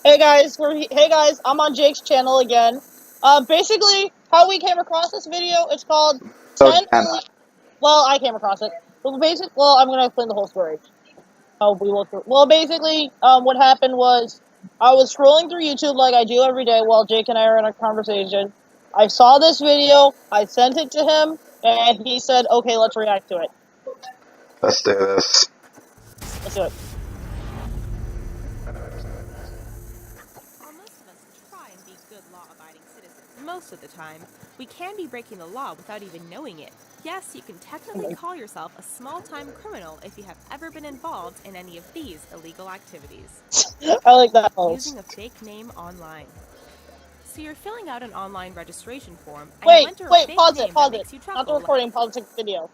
Hey guys, I'm on Jake's channel again. Basically, how we came across this video, it's called So 10 Jen, well, I came across it. I'm gonna explain the whole story. How we will through. Well, basically, what happened was, I was scrolling through YouTube like I do every day while Jake and I are in a conversation. I saw this video, I sent it to him, and he said, okay, let's react to it. let's do this. Let's do it. While most of us try and be good law-abiding citizens most of the time, we can be breaking the law without even knowing it. Yes, you can technically call yourself a small-time criminal if you have ever been involved in any of these illegal activities. I like that post. Using a fake name online. So you're filling out an online registration form and you Wait, enter a wait, fake pause name it, that makes you Not the chuckle. recording, pause the video.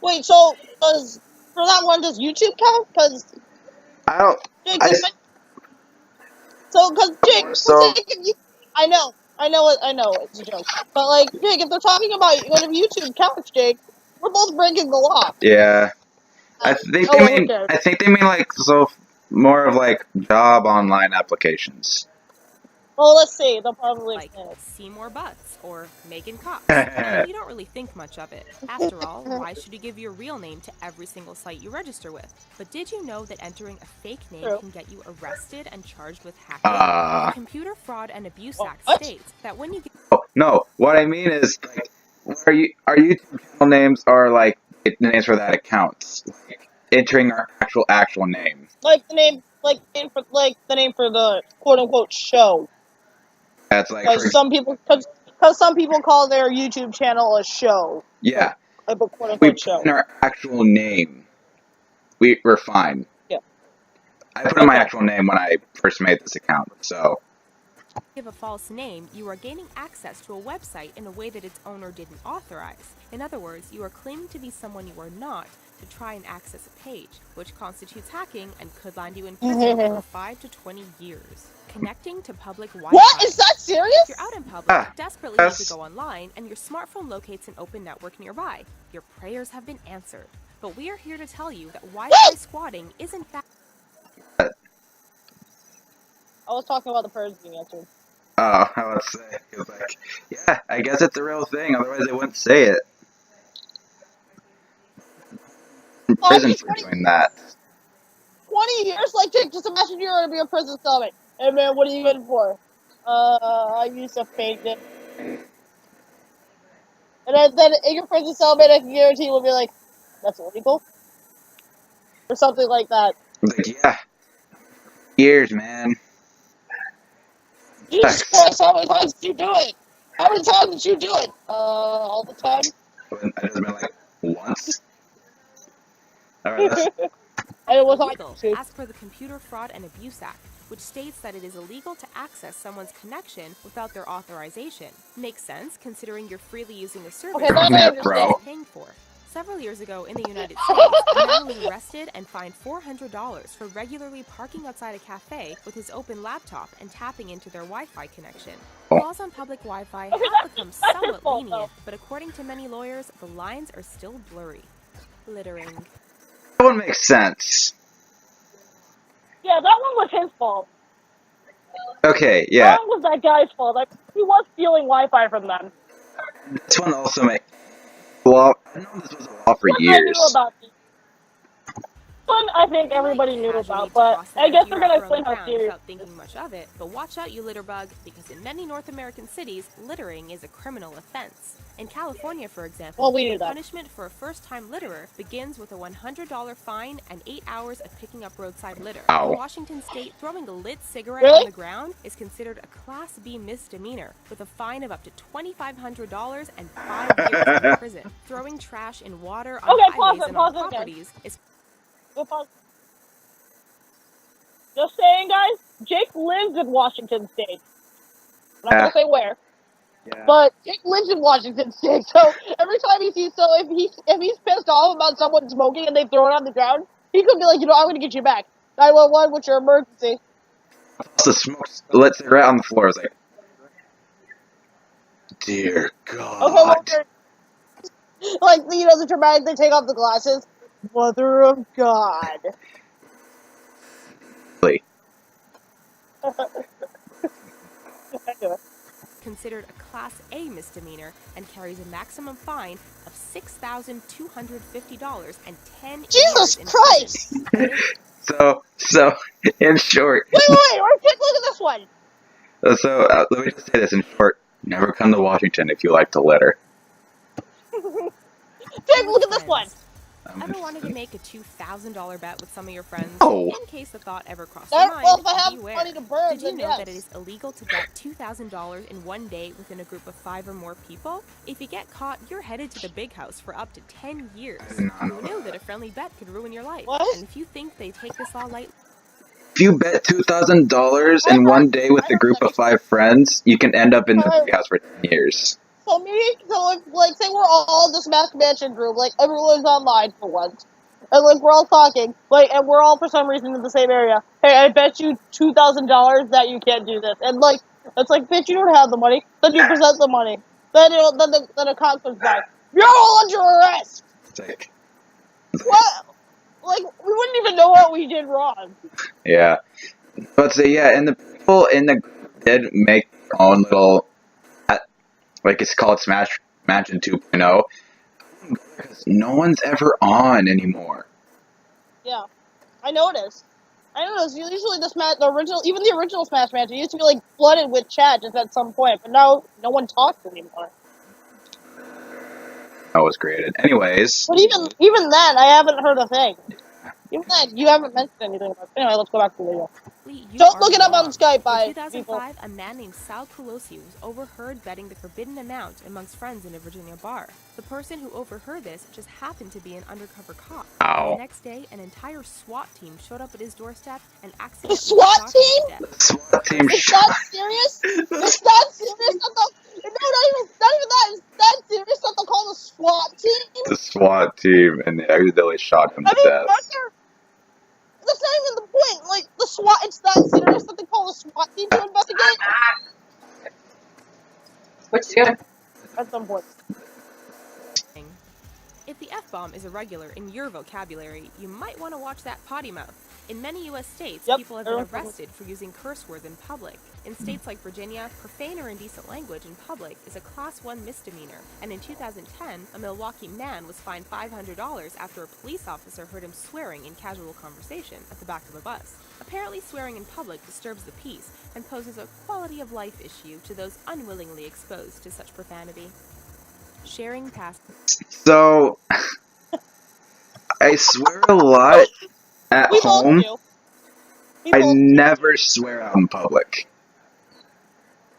Wait, so for that one, does YouTube count? Because I don't. Jake, I so I know, it's a joke. But like, Jake, if they're talking about what if YouTube counts, Jake, we're both breaking the law. yeah. I think they Oh, well, who mean. cares? I think they mean like more of like job online applications. Well, let's see. They'll probably Like explain it. Seymour Butts or Megan Cox. And you don't really think much of it. After all, why should you give your real name to every single site you register with? But did you know that entering a fake name can get you arrested and charged with hacking? The Computer Fraud and Abuse Act states that when you get... Oh no, what I mean is like, our YouTube channel names are like the names for that accounts. Like entering our actual name. Like the name for the quote unquote show. That's like Because some people call their YouTube channel a show. yeah. Like a quote We unquote put show. in our actual name. We're fine. Yeah. I put in my actual name when I first made this account, so. Give a false name, you are gaining access to a website in a way that its owner didn't authorize. In other words, you are claiming to be someone you are not to try and access a page, which constitutes hacking and could land you in prison for 5 to 20 years. Connecting to public Wi-Fi. What? Is that serious? If you're out in public, desperately need to go online, and your smartphone locates an open network nearby, your prayers have been answered. But we are here to tell you that Wi-Fi squatting is in fact... I was talking about the prayers being answered. Oh, I would say, cause like, yeah, I guess it's a real thing, otherwise they wouldn't say it. In prison for doing that. 20 years? Like, Jake, just imagine you're gonna be a prison cellmate. Hey man, what are you in for? I used to fake it. And then your prison cellmate, I can guarantee, will be like, that's illegal? Or something like that. Like, yeah. Years, man. Jesus Christ, how many times did you do it? How many times did you do it? All the time? I just been like, once? Alright, And it was illegal. Ask for the Computer Fraud and Abuse Act, which states that it is illegal to access someone's connection without their authorization. Makes sense, considering you're freely using a service that you're paying for. Several years ago in the United States, a man was arrested and fined $400 for regularly parking outside a cafe with his open laptop and tapping into their Wi-Fi connection. Laws on public Wi-Fi have become somewhat lenient, but according to many lawyers, the lines are still blurry. Littering. that one makes sense. Yeah, that one was his fault. Okay, yeah. That was that guy's fault. Like, he was stealing Wi-Fi from them. This one also makes law. I know this was a law for years. One I think everybody knew about, but I guess they're gonna explain how serious. Without thinking much of it, but watch out, you litter bug, because in many North American cities, littering is a criminal offense. In California, for example, the punishment for a first-time litterer begins with a $100 fine and 8 hours of picking up roadside litter. Ow. In Washington State, throwing a lit cigarette on the ground is considered a Class B misdemeanor, with a fine of up to $2,500 and 5 years in prison. Throwing trash in water on highways and on properties is... Just saying, guys, Jake lives in Washington State. I'm not gonna say where. Yeah. But Jake lives in Washington State, so every time he sees, if he's pissed off about someone smoking and they throw it on the ground, he could be like, you know, I'm gonna get you back. 911, what's your emergency? The smoke lit cigarette on the floor. I was like, dear God. Okay, like, you know, the dramatic, they take off the glasses. Mother of God. Anyway. Considered a Class A misdemeanor and carries a maximum fine of $6,250 and 10 Jesus years in Christ! prison. So, in short, Wait, look at this one! let me just say this in short. Never come to Washington if you like to litter. Jake, look at this one! Ever wanted to make a $2,000 bet with some of your friends? Oh. In case the thought ever crossed your mind, Well, if I have beware. money to burn, Did you then know yes. that it is illegal to bet $2,000 in one day within a group of 5 or more people? If you get caught, you're headed to the big house for up to 10 years. Who knew that a friendly bet could ruin your life? What? And if you think they take this law lightly, If you bet $2,000 in one day with a group of 5 friends, you can end up in the big house for 10 years. So like, say we're all this math mansion group, like, everyone's online for once. And, like, we're all talking, like, and we're all for some reason in the same area. Hey, I bet you $2,000 that you can't do this. And, like, it's like, bitch, you don't have the money. Then you present the money. Then, then a cop comes by. You're all under arrest! Sick. What? Like, we wouldn't even know what we did wrong. Yeah. But so, yeah, and the people in the group did make their own little, like, it's called Smash Mansion 2.0, because no one's ever on anymore. Yeah. I noticed. Usually the original Smash Mansion used to be, like, flooded with chat just at some point, but now no one talks anymore. That was created. Anyways. But even then, I haven't heard a thing. Even then, you haven't mentioned anything about it. Anyway, let's go back to the video. Don't look it up on Skype, in people. 2005, a man named Sal Culosi was overheard betting the forbidden amount amongst friends in a Virginia bar. The person who overheard this just happened to be an undercover cop. Ow. The next day, an entire SWAT team showed up at his doorstep and accidentally The SWAT team? The SWAT team Is that serious? Is that serious? No, not even that. Is that serious that they'll call the SWAT team? The SWAT team, and they accidentally shot him to death. That's not even the point. Like, the SWAT, it's that serious that they call the SWAT team to investigate? What you doing? At some point. If the F-bomb is irregular in your vocabulary, you might want to watch that potty mouth. In many U.S. states, people have been arrested for using curse words in public. In states like Virginia, profane or indecent language in public is a Class 1 misdemeanor, and in 2010, a Milwaukee man was fined $500 after a police officer heard him swearing in casual conversation at the back of a bus. Apparently, swearing in public disturbs the peace and poses a quality of life issue to those unwillingly exposed to such profanity. Sharing past. So, I swear a lot at home. I never swear out in public.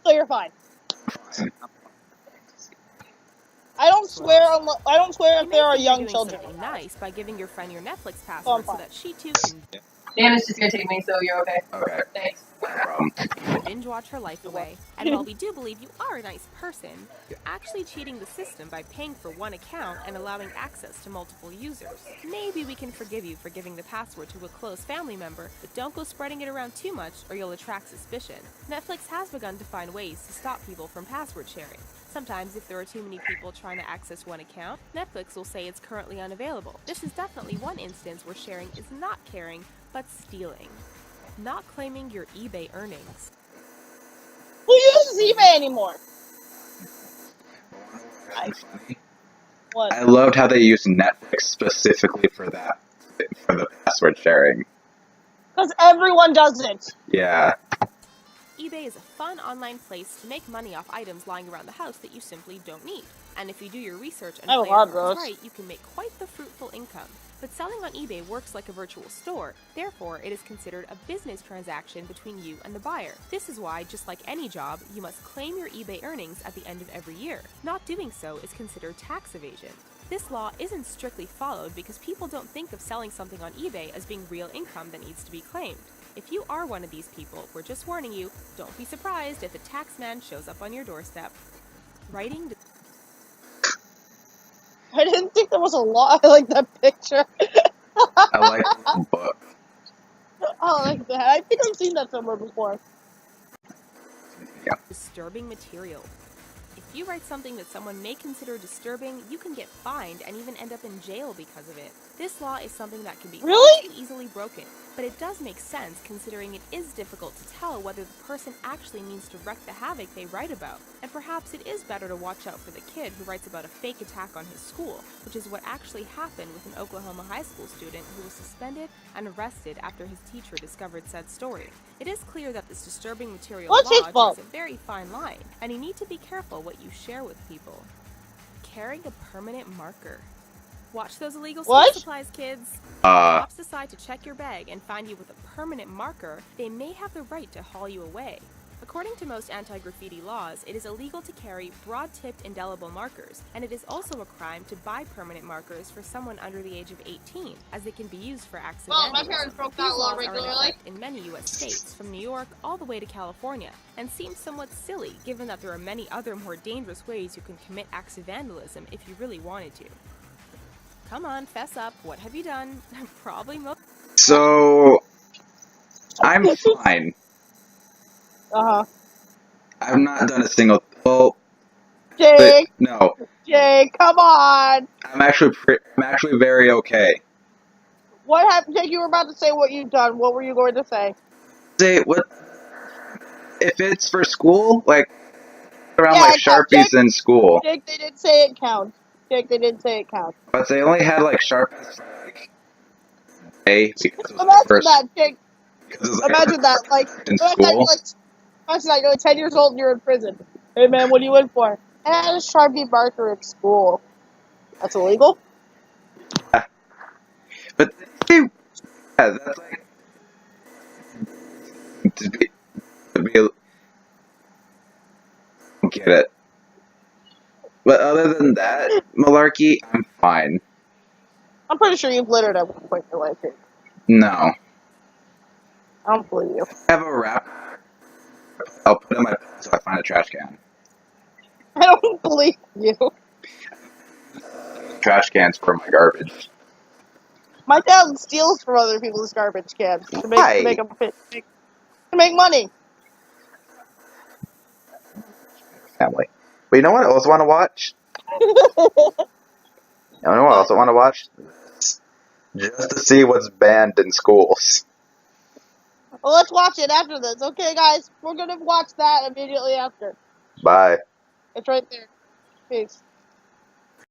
So you're fine. I don't swear if there are young children. Something nice by giving your friend your Netflix password so that she too can. Nana's just irritating me, so you're okay. Okay. Thanks. No problem. Binge watch her life away. And while we do believe you are a nice person, you're actually cheating the system by paying for one account and allowing access to multiple users. Maybe we can forgive you for giving the password to a close family member, but don't go spreading it around too much or you'll attract suspicion. Netflix has begun to find ways to stop people from password sharing. Sometimes, if there are too many people trying to access one account, Netflix will say it's currently unavailable. This is definitely one instance where sharing is not caring, but stealing. Not claiming your eBay earnings. Who uses eBay anymore? What? I loved how they used Netflix specifically for that, for the password sharing. Because everyone does it. Yeah. eBay is a fun online place to make money off items lying around the house that you simply don't need. And if you do your research and play your cards right, you can make quite the fruitful income. But selling on eBay works like a virtual store, therefore it is considered a business transaction between you and the buyer. This is why, just like any job, you must claim your eBay earnings at the end of every year. Not doing so is considered tax evasion. This law isn't strictly followed because people don't think of selling something on eBay as being real income that needs to be claimed. If you are one of these people, we're just warning you, don't be surprised if the tax man shows up on your doorstep. Writing. I didn't think there was a law. I like that picture. I like the book. I like that. I think I've seen that somewhere before. Yeah. Disturbing material. If you write something that someone may consider disturbing, you can get fined and even end up in jail because of it. This law is something that can be Really? easily broken, but it does make sense considering it is difficult to tell whether the person actually means to wreak the havoc they write about. And perhaps it is better to watch out for the kid who writes about a fake attack on his school, which is what actually happened with an Oklahoma high school student who was suspended and arrested after his teacher discovered said story. It is clear that this disturbing material What's his law fault? is a very fine line, and you need to be careful what you share with people. Carrying a permanent marker. Watch those illegal school What? supplies, kids. If Uh, cops decide to check your bag and find you with a permanent marker, they may have the right to haul you away. According to most anti-graffiti laws, it is illegal to carry broad-tipped indelible markers, and it is also a crime to buy permanent markers for someone under the age of 18, as they can be used for acts of Well, my vandalism. parents broke that These law laws are in regularly. effect in many U.S. states, from New York all the way to California, and seem somewhat silly given that there are many other more dangerous ways you can commit acts of vandalism if you really wanted to. Come on, fess up. What have you done? Probably most. so I'm fine. Uh-huh. I've not done a single. Well, but Jake, no, Jake, come on. I'm actually very okay. What happened? Jake, you were about to say what you've done. What were you going to say? Say what if it's for school? Like around Yeah, like it counts. Sharpies in school. Jake, they did say it counts. Jake, they did say it counts. But they only had like Sharpies like A because it was my Imagine first that, Jake. because it was like Imagine that. Like, in imagine that, school. imagine that you're like 10 years old and you're in prison. Hey, man, what are you in for? And I had a Sharpie marker at school. That's illegal? But yeah, that's like to be get it. But other than that, malarkey, I'm fine. I'm pretty sure you've littered at one point in your life, Jake. No, I don't believe you. I have a wrap. I'll put it in my pocket so I find a trash can. I don't believe you. Trash cans for my garbage. My dad steals from other people's garbage cans to Why? make them fit, to make money. Family. But you know what I also want to watch? You know what I also want to watch? Just to see what's banned in schools. Well, let's watch it after this. Okay, guys? We're going to watch that immediately after. Bye. It's right there. Peace.